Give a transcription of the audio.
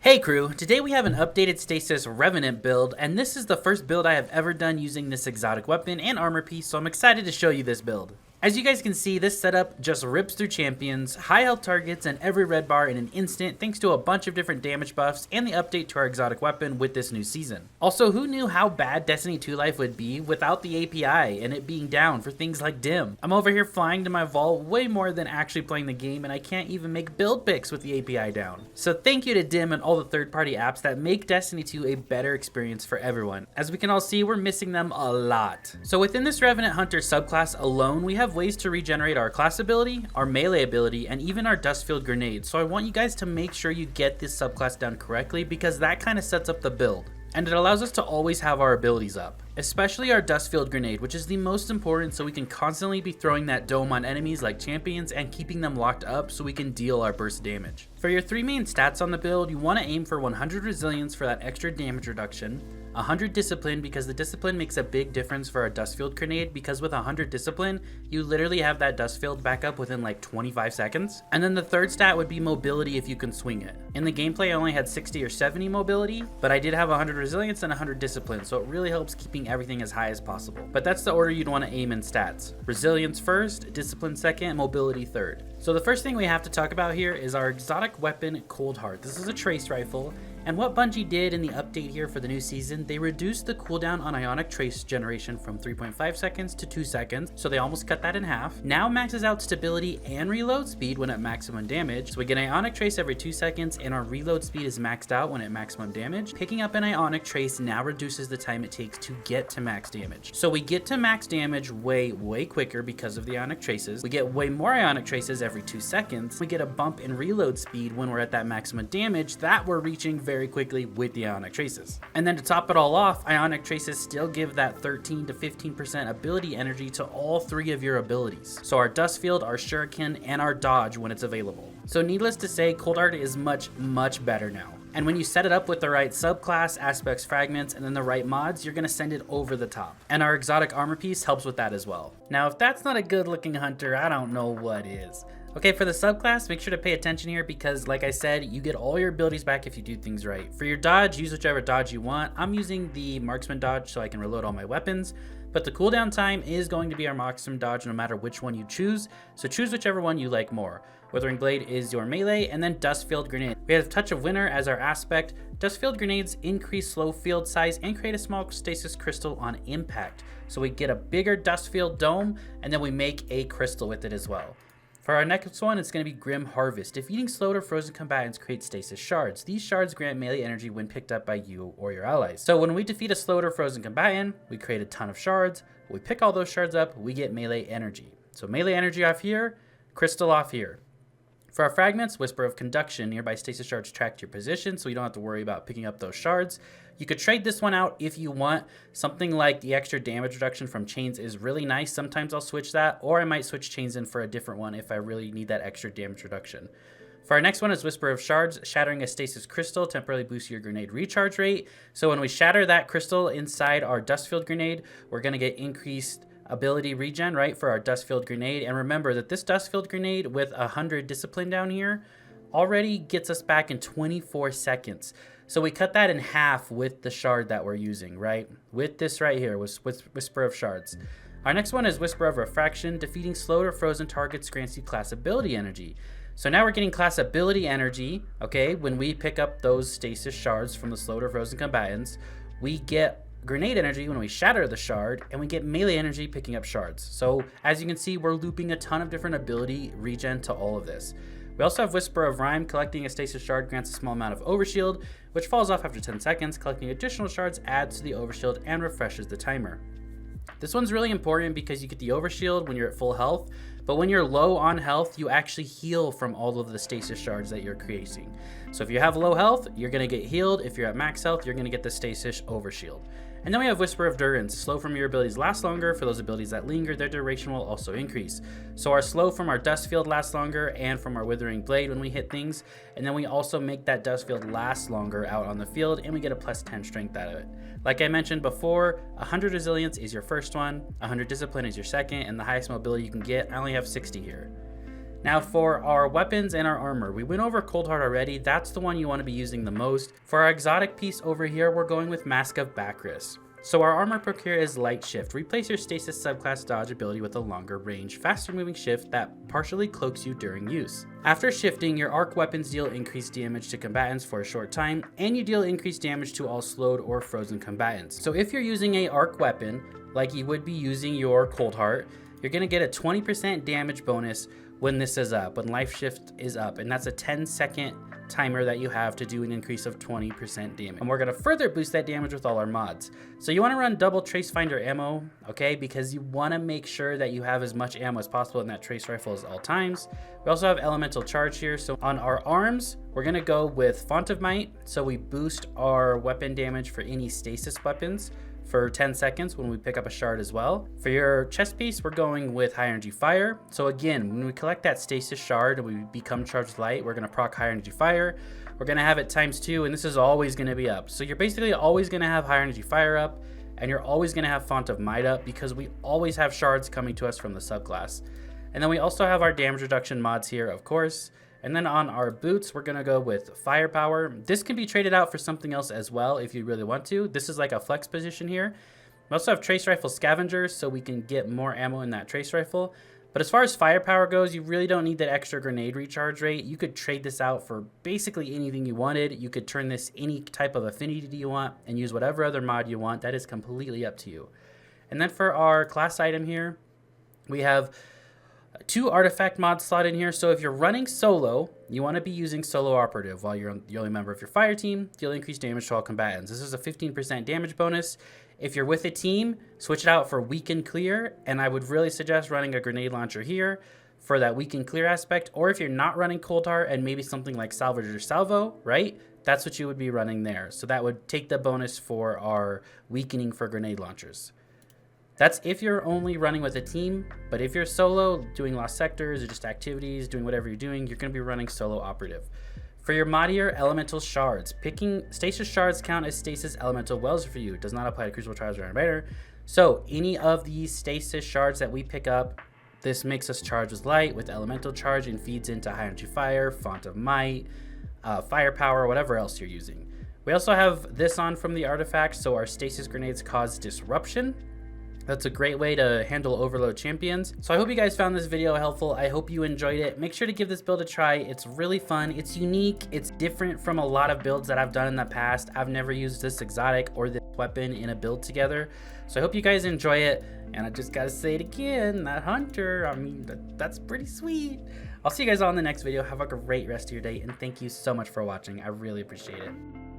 Hey crew, today we have an updated Stasis Revenant build, and this is the first build I have ever done using this exotic weapon and armor piece, so I'm excited to show you this build. As you guys can see, this setup just rips through champions, high health targets, and every red bar in an instant thanks to a bunch of different damage buffs and the update to our exotic weapon with this new season. Also, who knew how bad Destiny 2 life would be without the API and it being down for things like dim? I'm over here flying to my vault way more than actually playing the game, and I can't even make build pics with the API down. So thank you to dim and all the third-party apps that make Destiny 2 a better experience for everyone. As we can all see, we're missing them a lot. So within this Revenant Hunter subclass alone, we have ways to regenerate our class ability, our melee ability, and even our Duskfield grenade. So I want you guys to make sure you get this subclass down correctly because that kind of sets up the build. And it allows us to always have our abilities up, especially our Duskfield grenade, which is the most important so we can constantly be throwing that dome on enemies like champions and keeping them locked up so we can deal our burst damage. For your three main stats on the build, you want to aim for 100 resilience for that extra damage reduction, 100 discipline because the discipline makes a big difference for our Duskfield grenade, because with 100 discipline, you literally have that Duskfield back up within like 25 seconds. And then the third stat would be mobility if you can swing it. In the gameplay, I only had 60 or 70 mobility, but I did have 100 resilience and 100 discipline, so it really helps keeping everything as high as possible. But that's the order you'd want to aim in stats. Resilience first, discipline second, mobility third. So the first thing we have to talk about here is our exotic weapon, Cold Heart. This is a trace rifle. And what Bungie did in the update here for the new season, they reduced the cooldown on ionic trace generation from 3.5 seconds to 2 seconds, so they almost cut that in half. Now maxes out stability and reload speed when at maximum damage, so we get ionic trace every 2 seconds, and our reload speed is maxed out when at maximum damage. Picking up an ionic trace now reduces the time it takes to get to max damage. So we get to max damage way quicker because of the ionic traces. We get way more ionic traces every 2 seconds. We get a bump in reload speed when we're at that maximum damage that we're reaching very quickly with the ionic traces. And then to top it all off, ionic traces still give that 13 to 15% ability energy to all three of your abilities. So our Duskfield, our Shuriken, and our Dodge when it's available. So needless to say, Cold Heart is much better now. And when you set it up with the right subclass, aspects, fragments, and then the right mods, you're gonna send it over the top. And our exotic armor piece helps with that as well. Now, if that's not a good looking hunter, I don't know what is. Okay, for the subclass, make sure to pay attention here because, like I said, you get all your abilities back if you do things right. For your dodge, use whichever dodge you want. I'm using the marksman dodge so I can reload all my weapons, but the cooldown time is going to be our marksman dodge no matter which one you choose, so choose whichever one you like more. Withering Blade is your melee, and then Duskfield Grenade. We have Touch of Winter as our aspect. Duskfield Grenades increase slow field size and create a small stasis crystal on impact. So we get a bigger Duskfield dome, and then we make a crystal with it as well. For our next one, it's going to be Grim Harvest. Defeating slowed or frozen combatants creates stasis shards. These shards grant melee energy when picked up by you or your allies. So when we defeat a slowed or frozen combatant, we create a ton of shards. When we pick all those shards up, we get melee energy. So melee energy off here, crystal off here. For our fragments, Whisper of Conduction. Nearby stasis shards track to your position, so you don't have to worry about picking up those shards. You could trade this one out if you want. Something like the extra damage reduction from chains is really nice. Sometimes I'll switch that, or I might switch chains in for a different one if I really need that extra damage reduction. For our next one is Whisper of Shards. Shattering a stasis crystal temporarily boosts your grenade recharge rate. So when we shatter that crystal inside our Duskfield grenade, we're going to get increased ability regen, right, for our Duskfield grenade. And remember that this Duskfield grenade with 100 discipline down here already gets us back in 24 seconds. So we cut that in half with the shard that we're using, right? With this right here, with Whisper of Shards. Our next one is Whisper of Refraction. Defeating slowed or frozen targets grants you class ability energy. So now we're getting class ability energy, okay? When we pick up those stasis shards from the slowed or frozen combatants, we get grenade energy when we shatter the shard, and we get melee energy picking up shards. So as you can see, we're looping a ton of different ability regen to all of this. We also have Whisper of Rhyme. Collecting a stasis shard grants a small amount of overshield, which falls off after 10 seconds. Collecting additional shards adds to the overshield and refreshes the timer. This one's really important because you get the overshield when you're at full health, but when you're low on health, you actually heal from all of the stasis shards that you're creating. So if you have low health, you're gonna get healed. If you're at max health, you're gonna get the stasis overshield. And then we have Whisper of Durance. Slow from your abilities lasts longer. For those abilities that linger, their duration will also increase. So our slow from our Duskfield lasts longer, and from our Withering Blade when we hit things. And then we also make that Duskfield last longer out on the field, and we get a plus 10 strength out of it. Like I mentioned before, 100 resilience is your first one, 100 discipline is your second, and the highest mobility you can get, I only have 60 here. Now for our weapons and our armor, we went over Cold Heart already. That's the one you want to be using the most. For our exotic piece over here, we're going with Mask of Bacchus. So our armor perk here is Light Shift. Replace your Stasis subclass dodge ability with a longer range, faster moving shift that partially cloaks you during use. After shifting, your arc weapons deal increased damage to combatants for a short time, and you deal increased damage to all slowed or frozen combatants. So if you're using a arc weapon, like you would be using your Cold Heart, you're gonna get a 20% damage bonus when this is up, when Life Shift is up, and that's a 10-second timer that you have to do an increase of 20% damage. And we're gonna further boost that damage with all our mods. So you wanna run double Trace Finder ammo, okay? Because you wanna make sure that you have as much ammo as possible in that Trace Rifle at all times. We also have Elemental Charge here. So on our arms, we're gonna go with Font of Might. So we boost our weapon damage for any stasis weapons for 10 seconds when we pick up a shard as well. For your chest piece, we're going with High Energy Fire. So again, when we collect that stasis shard and we become charged with light, we're gonna proc High Energy Fire. We're gonna have it ×2, and this is always gonna be up. So you're basically always gonna have High Energy Fire up, and you're always gonna have Font of Might up because we always have shards coming to us from the subclass. And then we also have our damage reduction mods here, of course. And then on our boots, we're gonna go with Firepower. This can be traded out for something else as well if you really want to. This is like a flex position here. We also have Trace Rifle Scavenger, so we can get more ammo in that Trace Rifle. But as far as Firepower goes, you really don't need that extra grenade recharge rate. You could trade this out for basically anything you wanted. You could turn this any type of affinity you want and use whatever other mod you want. That is completely up to you. And then for our class item here, we have 2 artifact mods slot in here. So if you're running solo, you want to be using Solo Operative. While you're the only member of your fire team, deal increased damage to all combatants. This is a 15% damage bonus. If you're with a team, switch it out for Weaken Clear, and I would really suggest running a grenade launcher here for that Weaken Clear aspect. Or if you're not running Cold Heart and maybe something like Salvage or Salvo, right? That's what you would be running there. So that would take the bonus for our weakening for grenade launchers. That's if you're only running with a team, but if you're solo, doing lost sectors or just activities, doing whatever you're doing, you're gonna be running Solo Operative. For your modier elemental shards, picking stasis shards count as stasis elemental wells for you. It does not apply to Crucible Trials or Invader. So any of these stasis shards that we pick up, this makes us charge with light, with elemental charge, and feeds into High Energy Fire, Font of Might, Firepower, whatever else you're using. We also have this on from the artifact, so our stasis grenades cause disruption. That's a great way to handle overload champions. So I hope you guys found this video helpful. I hope you enjoyed it. Make sure to give this build a try. It's really fun. It's unique. It's different from a lot of builds that I've done in the past. I've never used this exotic or this weapon in a build together. So I hope you guys enjoy it. And I just gotta say it again, that hunter, I mean, that's pretty sweet. I'll see you guys all in the next video. Have a great rest of your day, and thank you so much for watching. I really appreciate it.